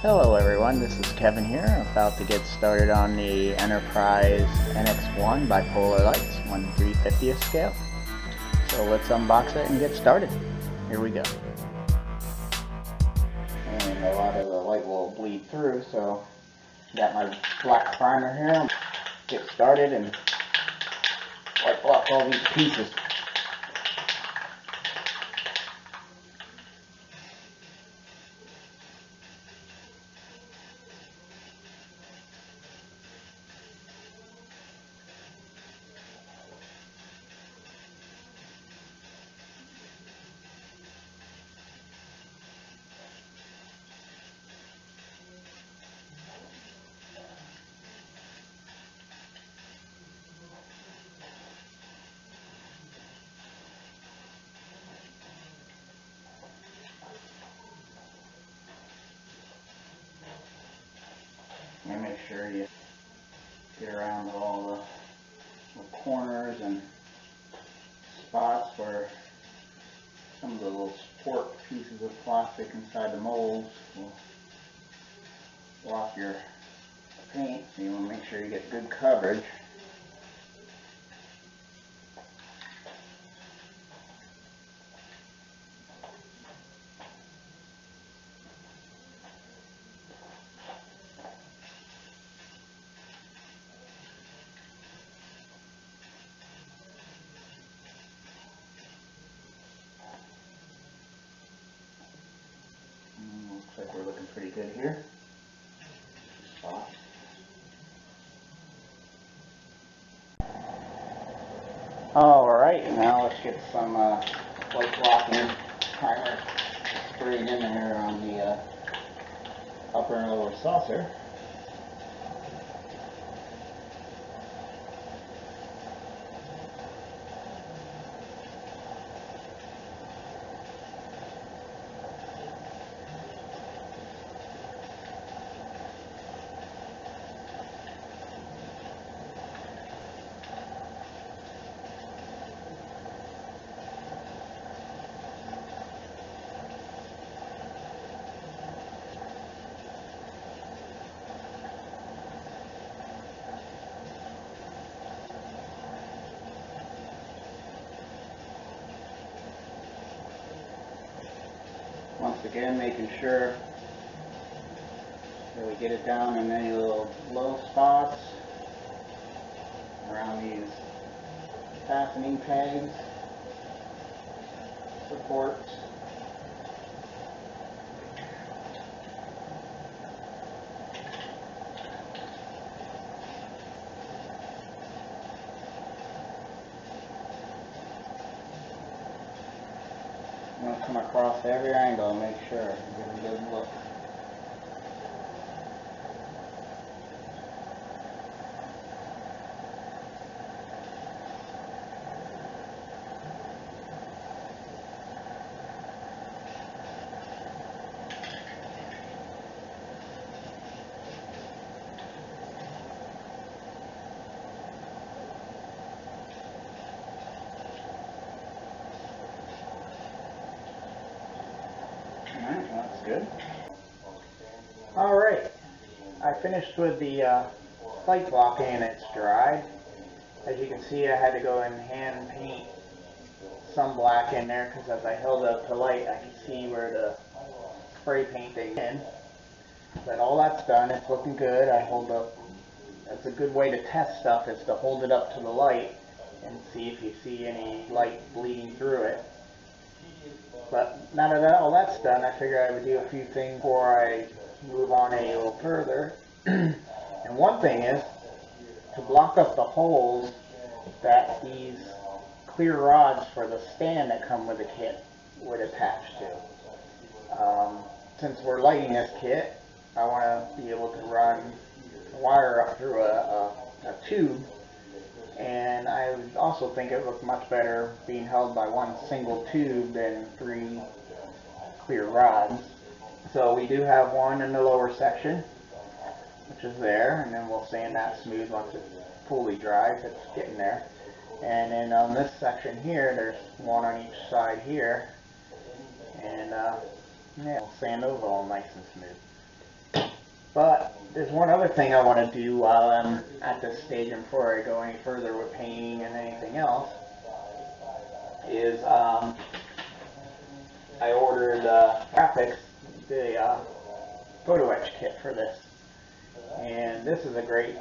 Hello everyone, this is Kevin here. I'm about to get started on the Enterprise NX-01 bipolar lights, 1/350th scale. So let's unbox it and get started. Here we go. And a lot of the light will bleed through, so got my black primer here. Get started and wipe off all these pieces. And make sure you get around all the corners and spots where some of the little support pieces of plastic inside the molds will block your paint, so you want to make sure you get good coverage. Looks like we're looking pretty good here. Spots. Alright, now let's get some white blocking primer sprayed in there on the upper and lower saucer. Once again, making sure that we get it down in any little low spots around these fastening pegs, supports. I'm going to come across every angle and make sure and give it a good look. Alright, that's good. Alright, I finished with the light blocking and it's dried. As you can see, I had to go and hand paint some black in there because as I held up the light, I could see where the spray paint they in. But all that's done, it's looking good. I hold up, that's a good way to test stuff, is to hold it up to the light and see if you see any light bleeding through it. But now that all that's done, I figured I would do a few things before I move on a little further. And one thing is to block up the holes that these clear rods for the stand that come with the kit would attach to. Since we're lighting this kit, I want to be able to run wire up through a tube. And I also think it looks much better being held by one single tube than 3 clear rods. So we do have one in the lower section, which is there, and then we'll sand that smooth once it's fully dry, if it's getting there. And then on this section here, there's one on each side here, and yeah, we'll sand those all nice and smooth. But there's one other thing I want to do while I'm at this stage and before I go any further with painting and anything else is I ordered Paragrafix, the photo-etch kit for this. And this is a great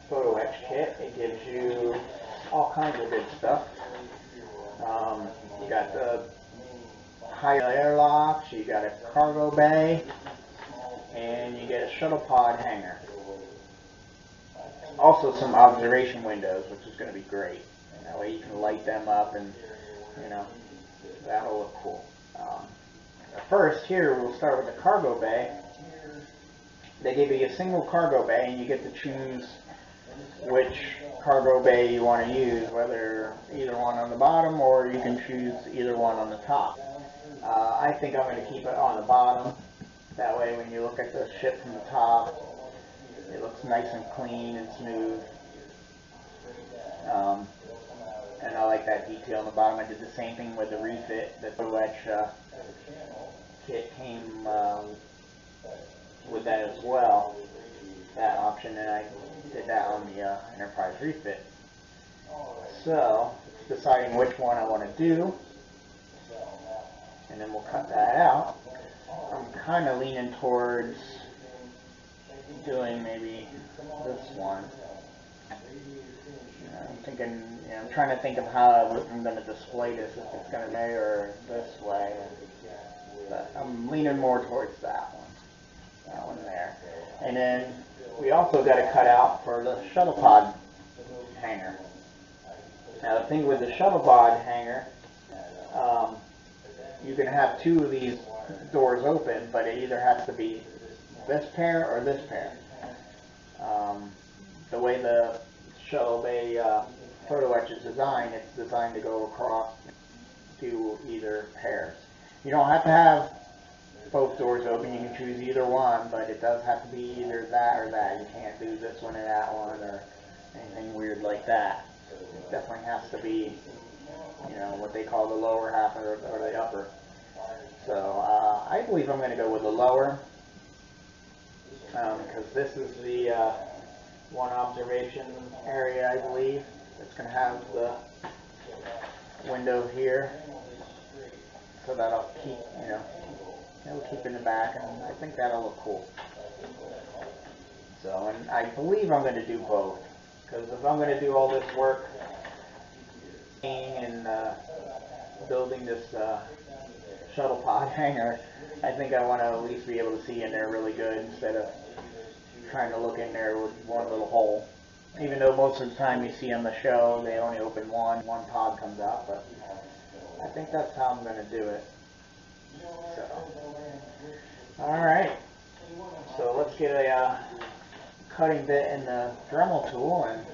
photo-etch kit. It gives you all kinds of good stuff. You got the high airlocks, you got a cargo bay, and you get a shuttle pod hanger. Also some observation windows, which is going to be great. That way you can light them up and, you know, that'll look cool. First, here we'll start with the cargo bay. They give you a single cargo bay and you get to choose which cargo bay you want to use, whether either one on the bottom or you can choose either one on the top. I think I'm going to keep it on the bottom. That way when you look at the ship from the top, it looks nice and clean and smooth. And I like that detail on the bottom. I did the same thing with the refit. The photo-etch kit came with that as well, that option, and I did that on the Enterprise refit. So, deciding which one I want to do, and then we'll cut that out. I'm kind of leaning towards doing maybe this one. I'm thinking, I'm trying to think of how I'm going to display this, if it's going to be or this way. But I'm leaning more towards that one there. And then we also got to cut out for the shuttle pod hanger. Now the thing with the shuttle pod hanger, you can have two of these doors open, but it either has to be this pair or this pair. The way the shuttle bay photo-etch is designed, it's designed to go across to either pairs. You don't have to have both doors open, you can choose either one, but it does have to be either that or that. You can't do this one or that one or anything weird like that. It definitely has to be, you know, what they call the lower half or the upper. So I believe I'm going to go with the lower, because this is the one observation area, I believe. It's going to have the window here, so that'll keep, you know, it'll keep in the back, and I think that'll look cool. So, and I believe I'm going to do both, because if I'm going to do all this work and building this shuttle pod hanger, I think I want to at least be able to see in there really good instead of trying to look in there with one little hole. Even though most of the time you see on the show they only open one pod comes out, but I think that's how I'm going to do it. So, alright, so let's get a cutting bit in the Dremel tool, and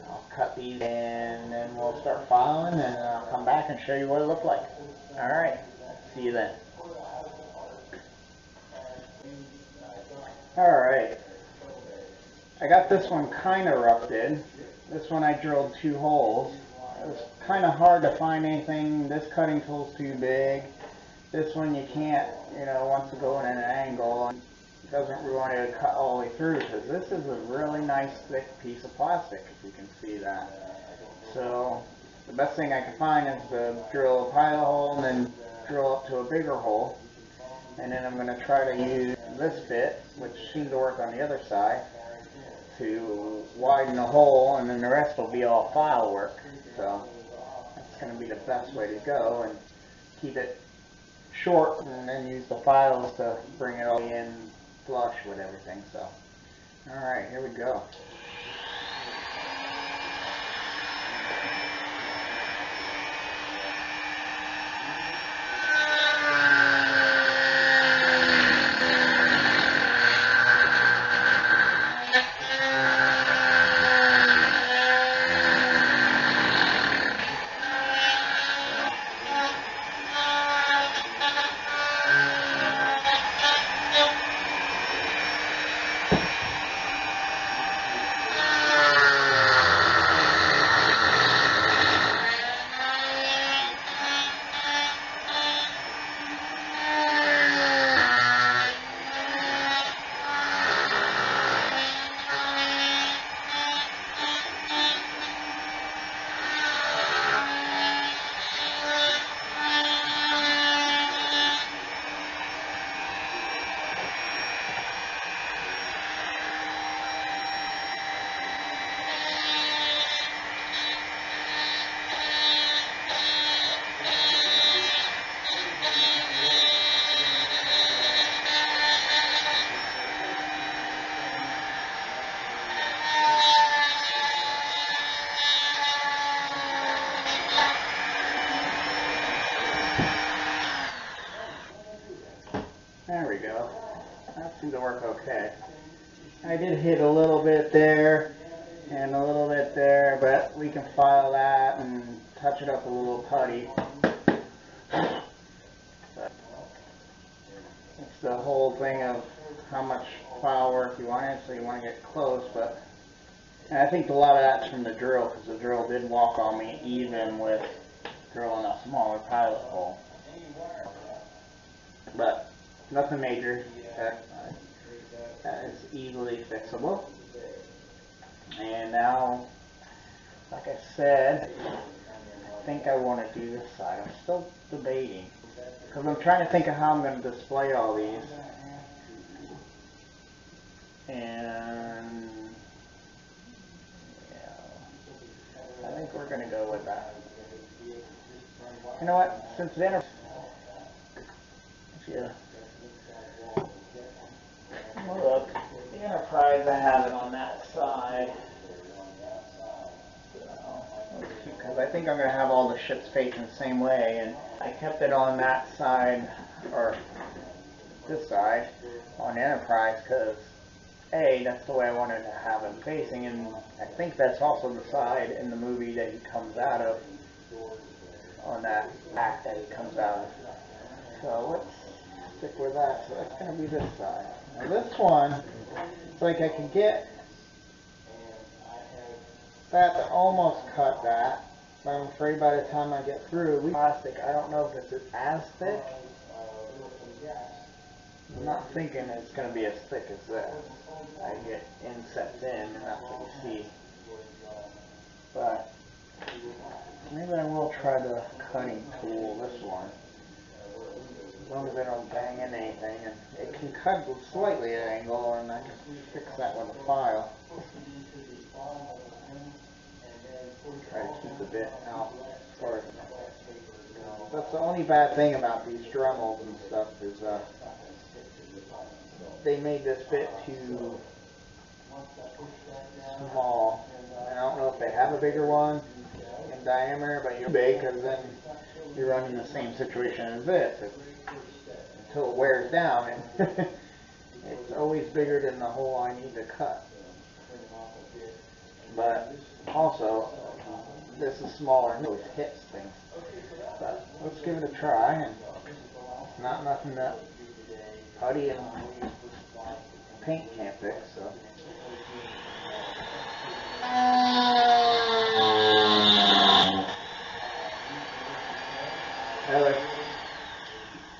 I'll cut these, and then we'll start filing, and I'll come back and show you what it looked like. Alright, see you then. Alright, I got this one kind of roughed in. This one I drilled 2 holes. It was kind of hard to find anything. This cutting tool's too big. This one you can't, you know, wants to go in at an angle and doesn't really want to cut all the way through, because this is a really nice thick piece of plastic, if you can see that. So the best thing I can find is to drill a pilot hole and then drill up to a bigger hole. And then I'm going to try to use this bit, which seemed to work on the other side, to widen the hole, and then the rest will be all file work. So that's going to be the best way to go, and keep it short, and then use the files to bring it all in flush with everything. So, alright, here we go. seemed to work okay. I did hit a little bit there and a little bit there, but we can file that and touch it up a little putty. But it's the whole thing of how much file work you want in, so you want to get close. But and I think a lot of that's from the drill, because the drill did walk on me even with drilling a smaller pilot hole. But nothing major. That is easily fixable. And now, like I said, I think I want to do this side. I'm still debating, because I'm trying to think of how I'm going to display all these. And yeah, I think we're going to go with that. You know what? Since then, yeah. Look, the Enterprise, I have it on that side. Because I think I'm going to have all the ships facing the same way, and I kept it on that side, or this side, on Enterprise, because A, that's the way I wanted to have him facing, and I think that's also the side in the movie that he comes out of, on that act that he comes out of. So let's stick with that. So that's going to be this side. Now this one, it's like I can get that to almost cut that, but I'm afraid by the time I get through, plastic, I don't know if this is as thick. I'm not thinking it's going to be as thick as this. I get insets in, and that's what you see. But maybe I will try the cutting tool, this one. As long as I don't bang in anything, and it can cut slightly at an angle, and I can fix that with a file. Try to keep a bit out as far as that's the only bad thing about these Dremels and stuff is they made this bit too small. And I don't know if they have a bigger one in diameter, but you're big, because then you're running the same situation as this. Until it wears down, and it's always bigger than the hole I need to cut. But also, this is smaller and it always hits things. But let's give it a try, and it's not nothing that putty and paint can't fix. So.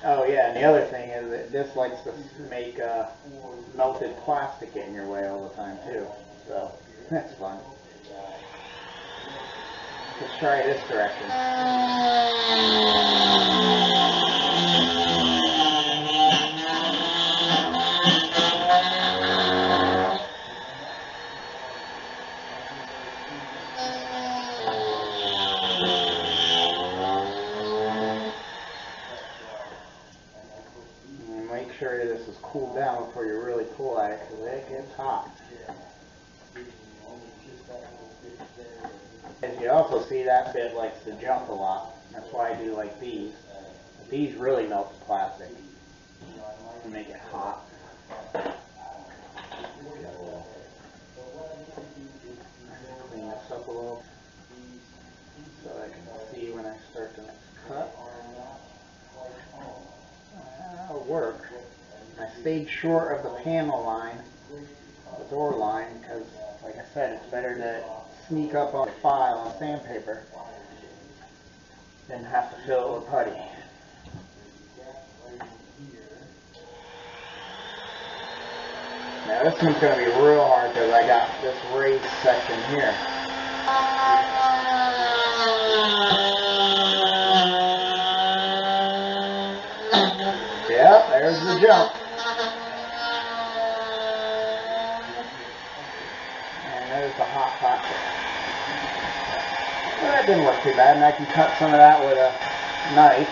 Oh yeah, and the other thing is that this likes to make melted plastic get in your way all the time too, so that's fun. Let's try this direction. Make sure this is cooled down before you really pull at it, because it gets hot. As you also see, that bit likes to jump a lot. That's why I do like these. These really melt the plastic and make it hot. Clean this up a little so I can see when I start the next cut. That'll work. I stayed short of the panel line, the door line, because, like I said, it's better to sneak up on the file on sandpaper than have to fill it with putty. Now this one's going to be real hard because I got this raised section here. Yep, there's the jump. And there's the hot plastic. Well, that didn't work too bad, and I can cut some of that with a knife.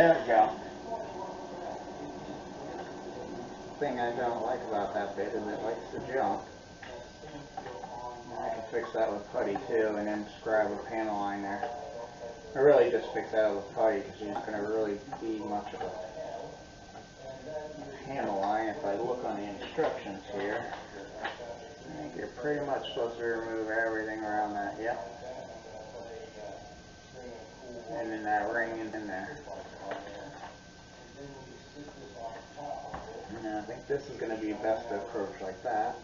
out jump. The thing I don't like about that bit is it likes to jump. I can fix that with putty too, and then just grab a panel line there. I really just fix that with putty because you're not going to really be much of a panel line. If I look on the instructions here, I think you're pretty much supposed to remove everything around that. Yep. And then that ring in there. And I think this is going to be best to approach like that.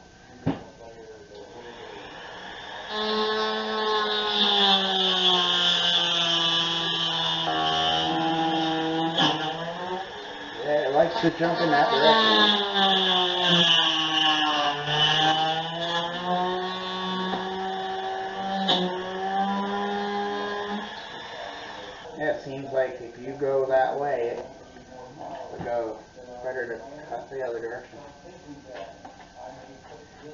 Yeah, it likes to jump in that direction. Yeah, it seems like if you go that way, it wants to go. Better to cut the other direction.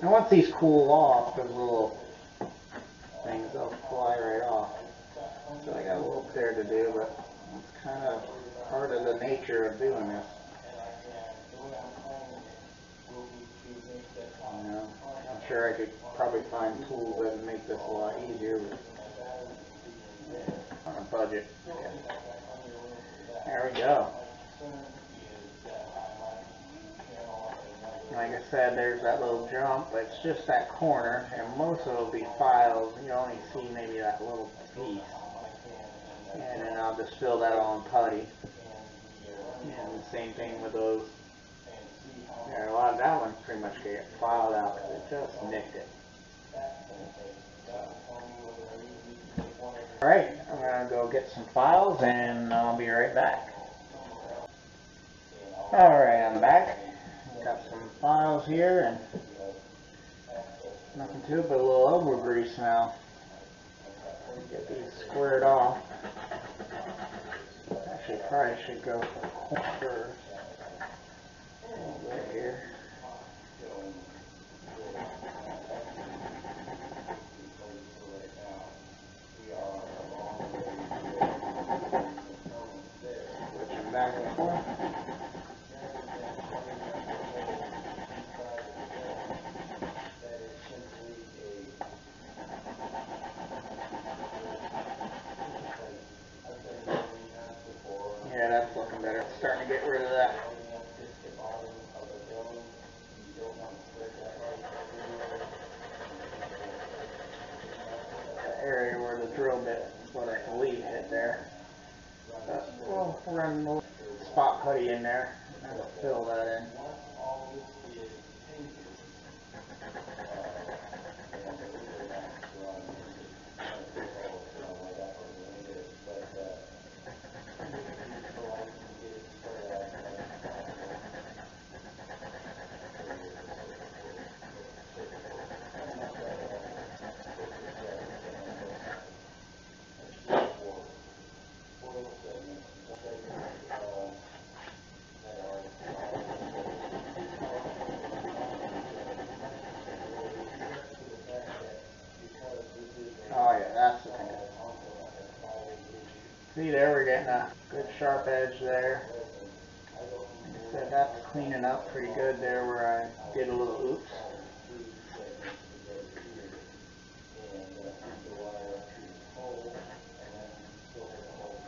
And once these cool off, those little things, they'll fly right off. So I got a little there to do, but it's kind of part of the nature of doing this. You know, I'm sure I could probably find tools that would make this a lot easier, but on a budget. Okay. There we go. Like I said, there's that little jump, but it's just that corner, and most of it will be files. You only see maybe that little piece. And then I'll just fill that all in putty. And the same thing with those. Yeah, a lot of that one pretty much get filed out because it just nicked it. Alright, I'm going to go get some files and I'll be right back. Alright, I'm back. Got some files here and nothing to it but a little elbow grease now. Get these squared off. Actually, probably should go for the corner first. A little bit here. Switching back and forth. Yeah, that's looking better. It's starting to get rid of that. The area where the drill bit is what I believe hit there. But we'll run a little spot putty in there and we'll fill that in. Oh yeah, that's the thing. See there, we're getting a good sharp edge there. Like I said, that's cleaning up pretty good there where I did a little oops.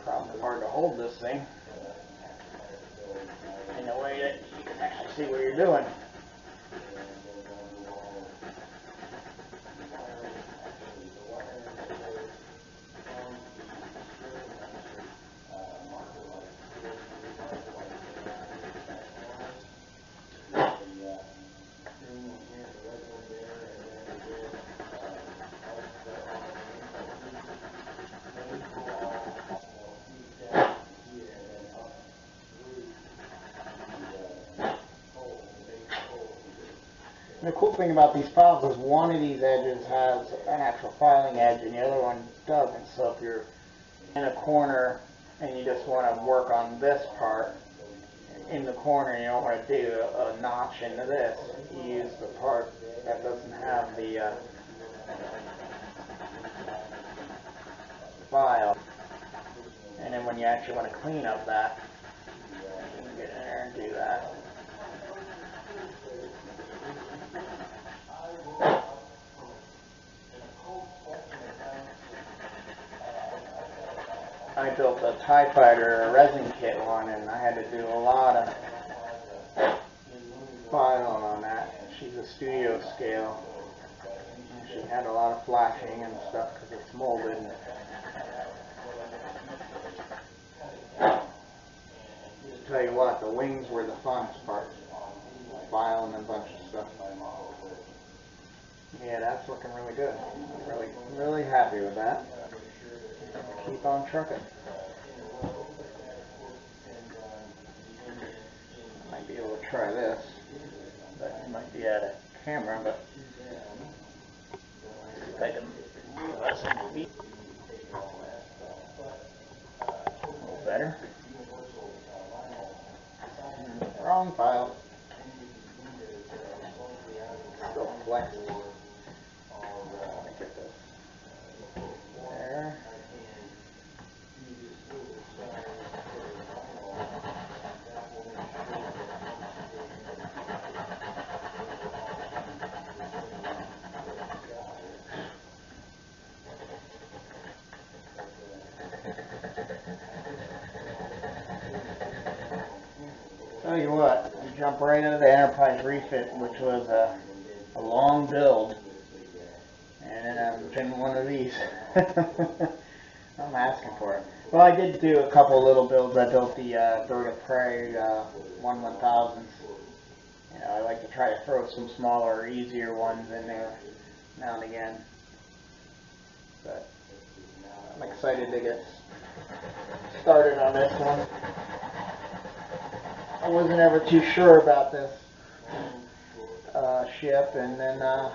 Probably hard to hold this thing in a way that you can actually see what you're doing. And the cool thing about these files is one of these edges has an actual filing edge and the other one doesn't. So if you're in a corner and you just want to work on this part in the corner, you don't want to do a notch into this, you use the part that doesn't have the file. And then when you actually want to clean up that do that. I built a TIE Fighter resin kit one, and I had to do a lot of filing on that. She's a studio scale. And she had a lot of flashing and stuff because it's molded. Tell you what, the wings were the funnest part. Filing a bunch of stuff. Yeah, that's looking really good. I'm really happy with that. Keep on trucking. Might be able to try this, but it might be out of camera, but see if I can move a little better. Wrong file. Still flexed. Let me get this. There. Tell you what, we jump right into the Enterprise refit, which was a long build, and I've been one of these. I'm asking for it. Well, I did do a couple little builds. I built the Bird of Prey 1/1000s. You know, I like to try to throw some smaller, easier ones in there now and again. But I'm excited to get started on this one. I wasn't ever too sure about this ship, and then I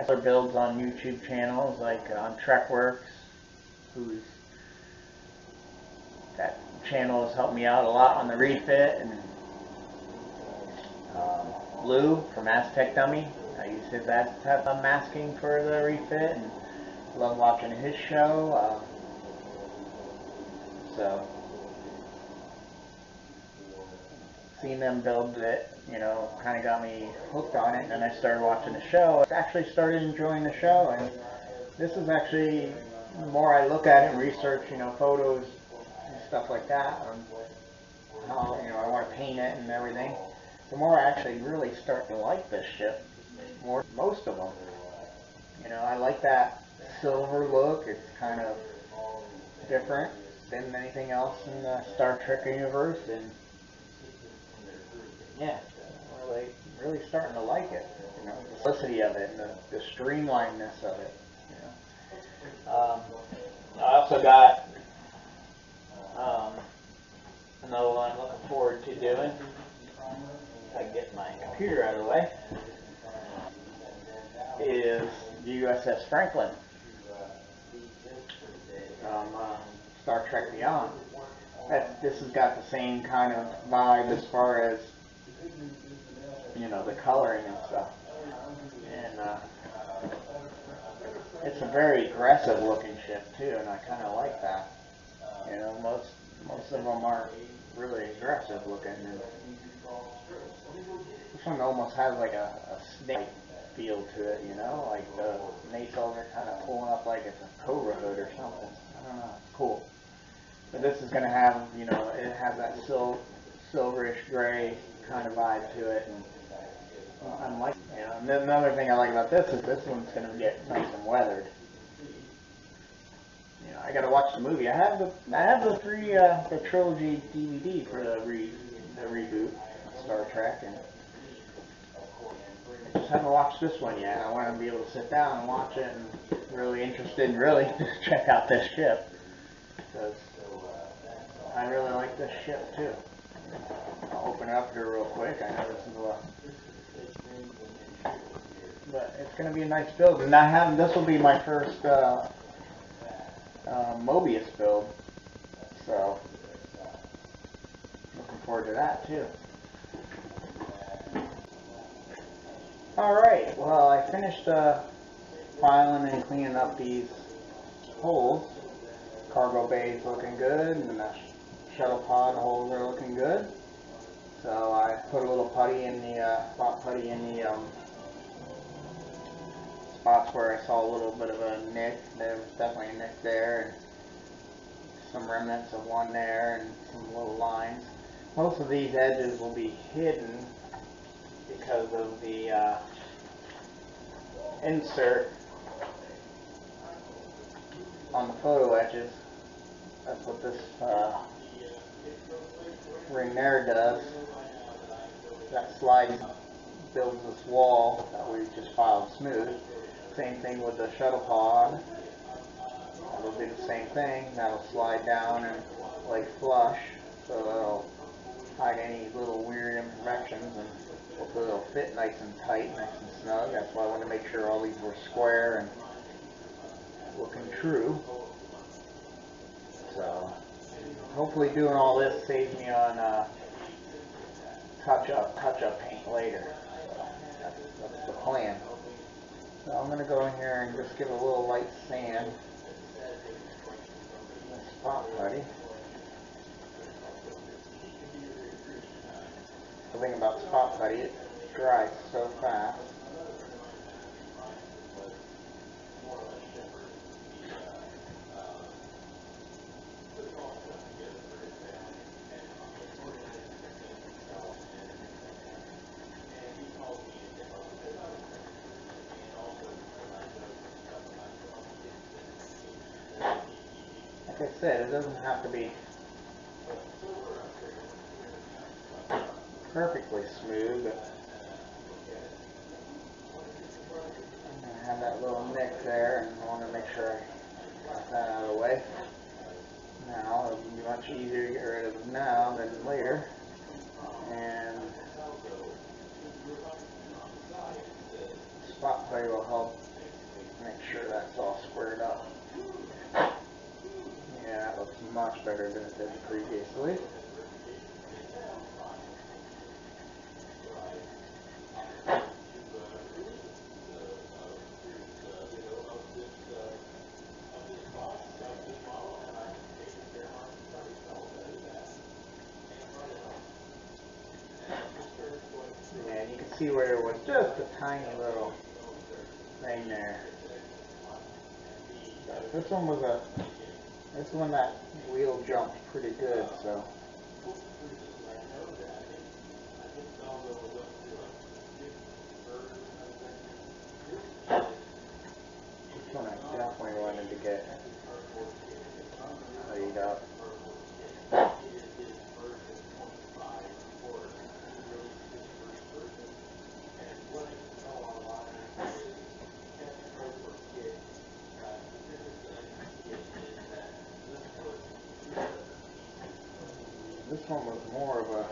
saw builds on YouTube channels like on Trekworks, that channel has helped me out a lot on the refit, and Lou from Aztec Dummy. I use his Aztec masking for the refit, and love watching his show. So seeing them build it, you know, kind of got me hooked on it, and then I started watching the show. I actually started enjoying the show, and this is actually, the more I look at it and research, you know, photos and stuff like that, how, you know, I want to paint it and everything, the more I actually really start to like this ship, more most of them. You know, I like that silver look. It's kind of different than anything else in the Star Trek universe, and yeah, really starting to like it. You know, the simplicity of it and the streamlinedness of it. You know, I also got another one I'm looking forward to doing. If I can get my computer out of the way, is the USS Franklin from Star Trek Beyond. This has got the same kind of vibe as far as, you know, the coloring and stuff. And it's a very aggressive looking ship too, and I kind of like that. You know, most of them aren't really aggressive looking. And this one almost has like a snake feel to it, you know, like the nacelles are kind of pulling up like it's a cobra hood or something. I don't know, it's cool. But this is going to have, you know, it has that silverish gray kind of vibe to it, and I'm like, you know, and then another thing I like about this is this one's going to get nice and weathered. You know, I got to watch the movie. I have the trilogy DVD for the reboot of Star Trek, and I just haven't watched this one yet. I want to be able to sit down and watch it, and really interested in really just check out this ship, because I really like this ship too. I'll open it up here real quick. I know this is but it's going to be a nice build. And this will be my first Mobius build, so looking forward to that too. Alright, well, I finished filing and cleaning up these holes. Cargo bay is looking good, and the shuttle pod holes are looking good. So I put a little putty in the spot putty in the spots where I saw a little bit of a nick. There was definitely a nick there, and some remnants of one there, and some little lines. Most of these edges will be hidden because of the insert on the photo etches. That's what this ring there does. That slide builds this wall that we just filed smooth. Same thing with the shuttle pod. It'll do the same thing. That'll slide down and lay flush, so it'll hide any little weird imperfections, and hopefully it'll fit nice and tight, nice and snug. That's why I wanted to make sure all these were square and looking true. So hopefully doing all this saves me on touch-up paint later. So that's the plan. So I'm going to go in here and just give a little light sand. Spot putty. The thing about spot putty, it dries so fast. Like I said, it doesn't have to be perfectly smooth, but I have that little nick there, and I want to make sure I got that out of the way. Now it'll be much easier to get rid of now than later, and spot putty will help make sure that's all squared up. Yeah, that looks much better than it did previously. And you can see where there was just a tiny little thing there. This one that wheel jumped pretty good, so. This one I definitely wanted to get laid up. This one was more of a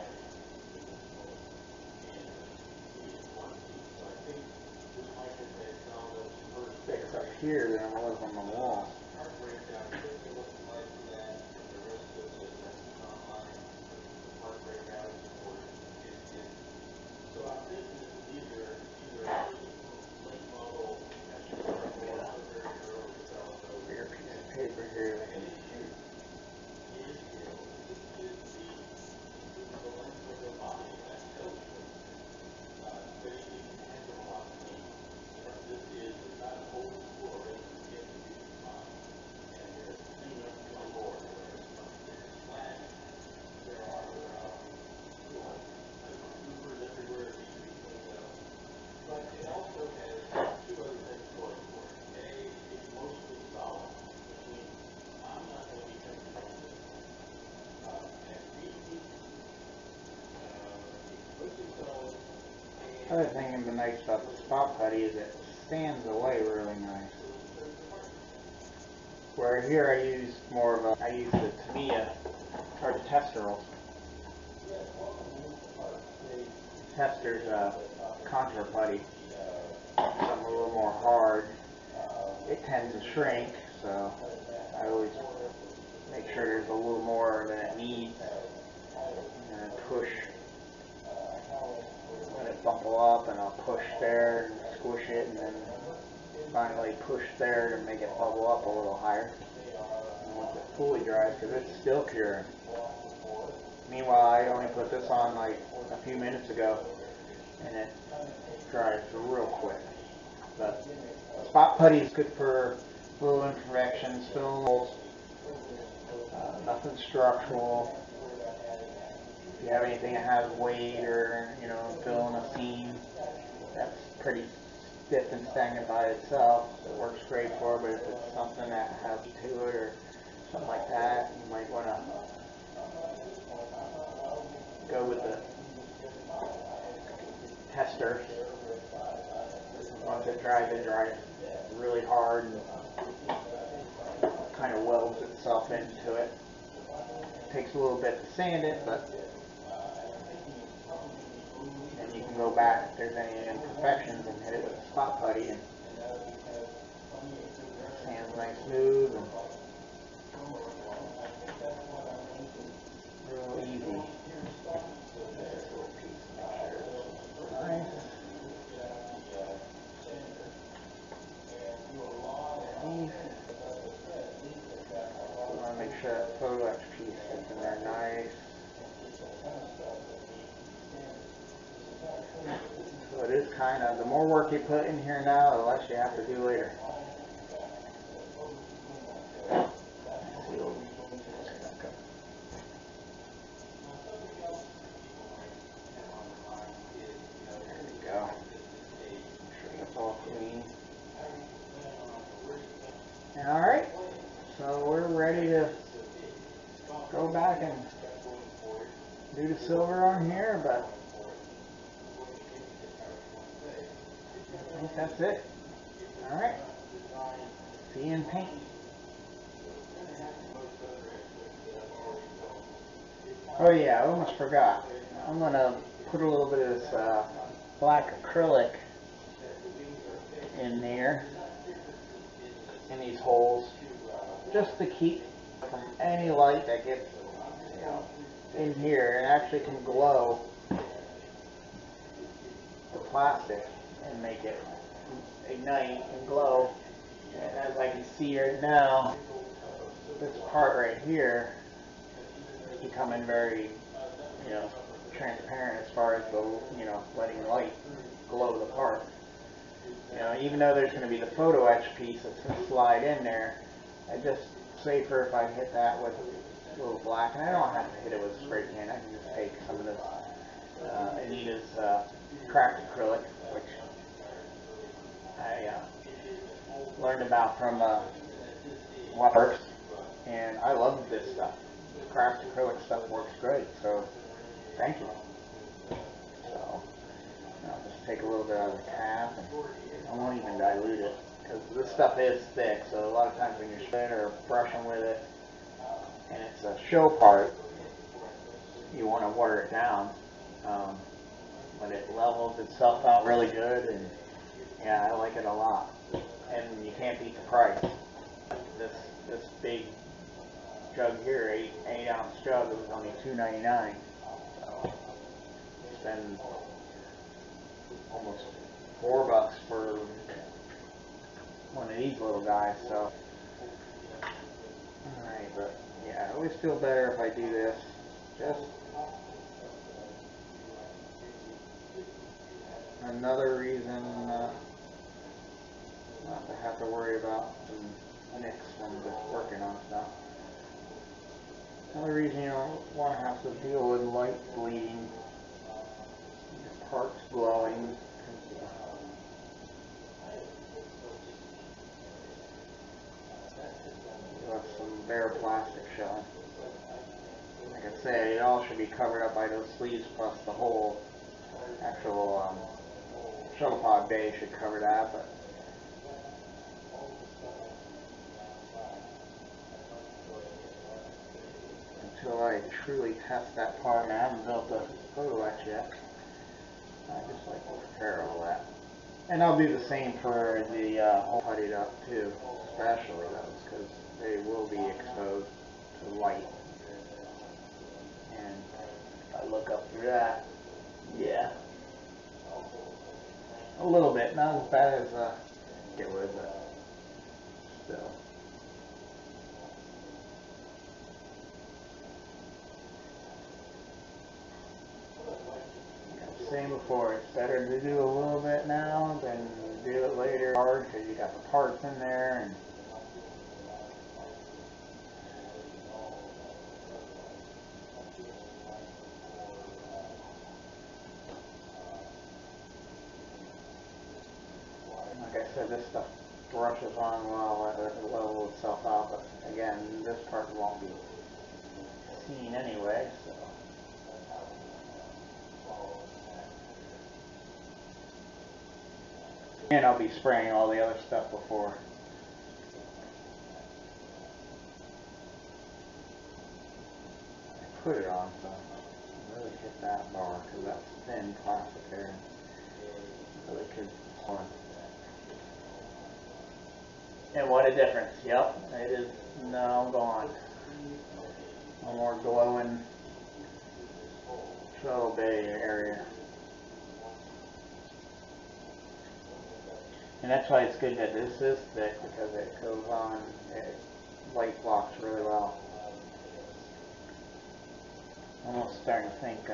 fix up here than it was on the wall. Bigger piece of paper here that can other thing that's nice about the spot putty is it sands away really nice. Where here I use I use the Tamiya, or the Testerals. Tester's contour putty. Something a little more hard. It tends to shrink, so I always make sure there's a little more than it needs, and push. Let it bubble up, and I'll push there and squish it, and then finally push there to make it bubble up a little higher. And once it fully dries, because it's still curing. Meanwhile, I only put this on like a few minutes ago, and it dries real quick. But spot putty is good for little imperfections, filling holes, nothing structural. If you have anything that has weight or, filling a seam that's pretty stiff and stagnant by itself, it works great for. But if it's something that has to it or something like that, you might want to go with the tester. Once it dries really hard and kind of welds itself into it. It takes a little bit to sand it, but then you can go back if there's any imperfections and hit it with a spot putty and sand's nice smooth and real easy. This little piece, make sure it's nice. We want to make sure that photo-etch piece gets in there nice. So it is kind of, the more work you put in here now, the less you have to do later. There we go. Make sure that's all clean. Alright, so we're ready to go back and do the silver on here, but I think that's it. Alright, see you in paint. Oh yeah, I almost forgot. I'm going to put a little bit of this black acrylic in there, in these holes, just to keep from any light that gets in here. It actually can glow the plastic and make it ignite and glow. And as I can see right now, this part right here is becoming very, transparent as far as the, letting light glow the part. Even though there's going to be the photo etch piece that's going to slide in there, I just safer if I hit that with a little black. And I don't have to hit it with a spray can. I can just take some of this Anita's cracked acrylic, which I learned about from Works, and I love this stuff. This cracked acrylic stuff works great, so thank you. So I'll just take a little bit out of the cap, and I won't even dilute it, because this stuff is thick, so a lot of times when you're spinning or brushing with it, and it's a show part, you want to water it down, but it levels itself out really good, and yeah, I like it a lot. And you can't beat the price. This big jug here, 8-ounce jug, it was only $2.99. So spend almost $4 for one of these little guys. So, alright, but yeah, I always feel better if I do this. Just another reason not to have to worry about some nicks when just working on stuff. Another reason you don't want to have to deal with light bleeding, your parts glowing. You have some bare plastic showing. Like I said, it all should be covered up by those sleeves plus the whole actual shuttle pod bay should cover that, but until I truly test that part, and I haven't built a photo etch yet, I just like to prepare all that. And I'll do the same for the hole puttied up too, especially those, because they will be exposed to light. And if I look up through that, yeah, a little bit, not as bad as it would, but still. before, it's better to do a little bit now than do it later, hard, because you got the parts in there. And like I said, this stuff brushes on well, it levels itself out, but again, this part won't be seen anyway, so. And I'll be spraying all the other stuff before. I put it on, so really hit that bar, because that's thin plastic there. Really could on. And what a difference. Yep, it is now gone. No more glowing shuttle bay area. And that's why it's good that this is thick, because it goes on, it light blocks really well. Almost starting to think,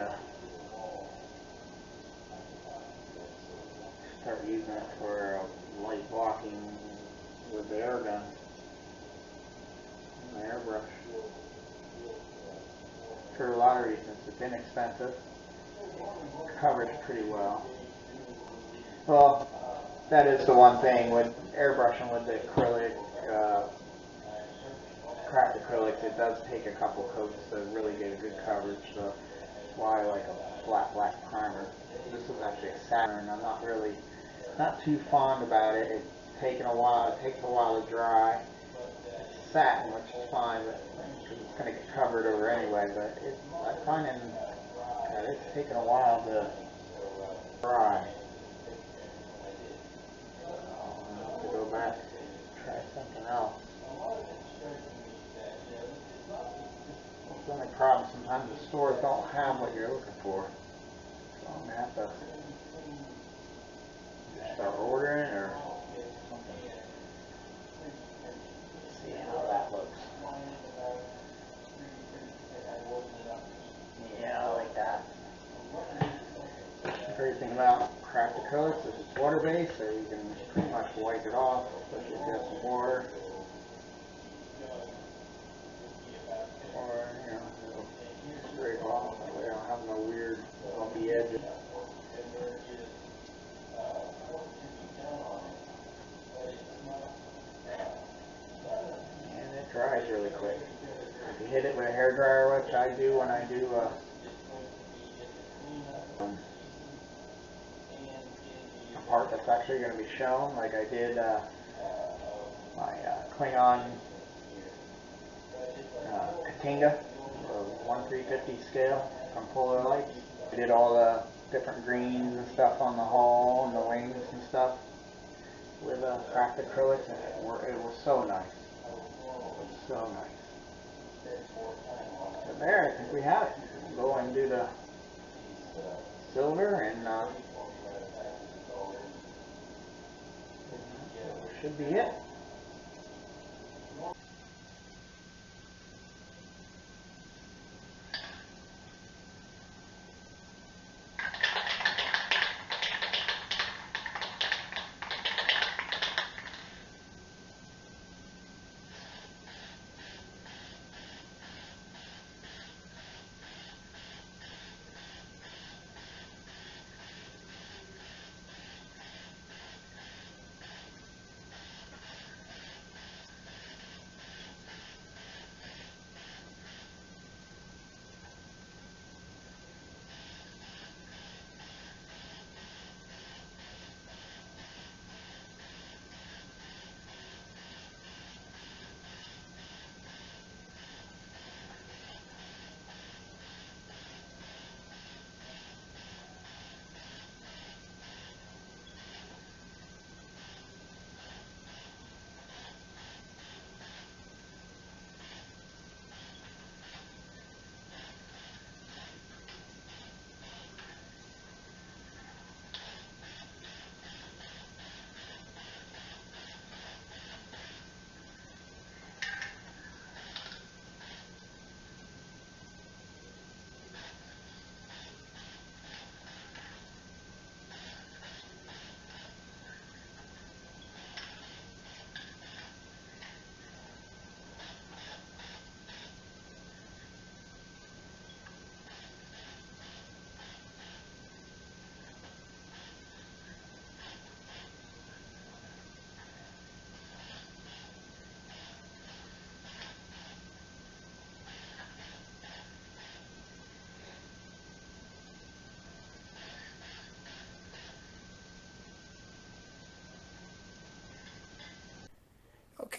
start using it for light blocking with the air gun, and the airbrush. For a lot of reasons, it's inexpensive, covers pretty well. Well, that is the one thing with airbrushing with the acrylic, cracked acrylics, it does take a couple coats to really get a good coverage, so that's why I like a flat black primer. This is actually a Saturn. I'm not too fond about it. It's taken a while. It takes a while to dry. It's satin, which is fine, but because it's going to get covered over anyway. But I find that it's taken a while to dry. I'll have to go back and try something else. That's the only problem. Sometimes the stores don't have what you're looking for, so I'm gonna have to start ordering or something. Let's see how that looks. Yeah, I like that. The great thing about cracked acrylics is it's water based, so you can pretty much wipe it off, especially if you have some water. Or, you know, it'll scrape off. That way I don't have no weird bumpy edges. And it dries really quick. If you hit it with a hairdryer, which I do when I do a part that's actually going to be shown, like I did my Klingon Katinga, 1/350 scale from Polar Lights. I did all the different greens and stuff on the hull and the wings and stuff with cracked acrylics, and it was so nice. It was so nice. So there, I think we have it. We'll go and do the silver, and should be it.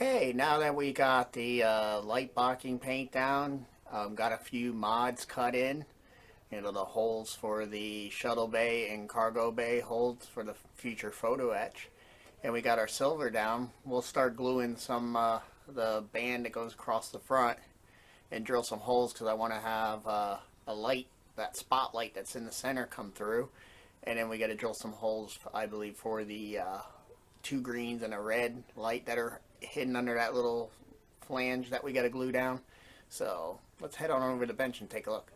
Okay, now that we got the light blocking paint down, got a few mods cut in. You know, the holes for the shuttle bay and cargo bay holes for the future photo etch. And we got our silver down. We'll start gluing some the band that goes across the front and drill some holes because I want to have a light, that spotlight that's in the center, come through. And then we got to drill some holes, I believe, for the two greens and a red light that are hidden under that little flange that we got to glue down. So let's head on over to the bench and take a look.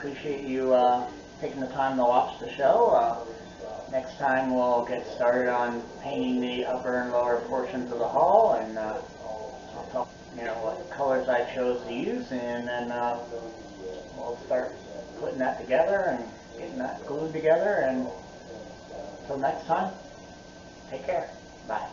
appreciate you taking the time to watch the show. Next time we'll get started on painting the upper and lower portions of the hull, and I'll talk, what colors I chose to use, and then we'll start putting that together and getting that glued together. And until next time, take care. Bye.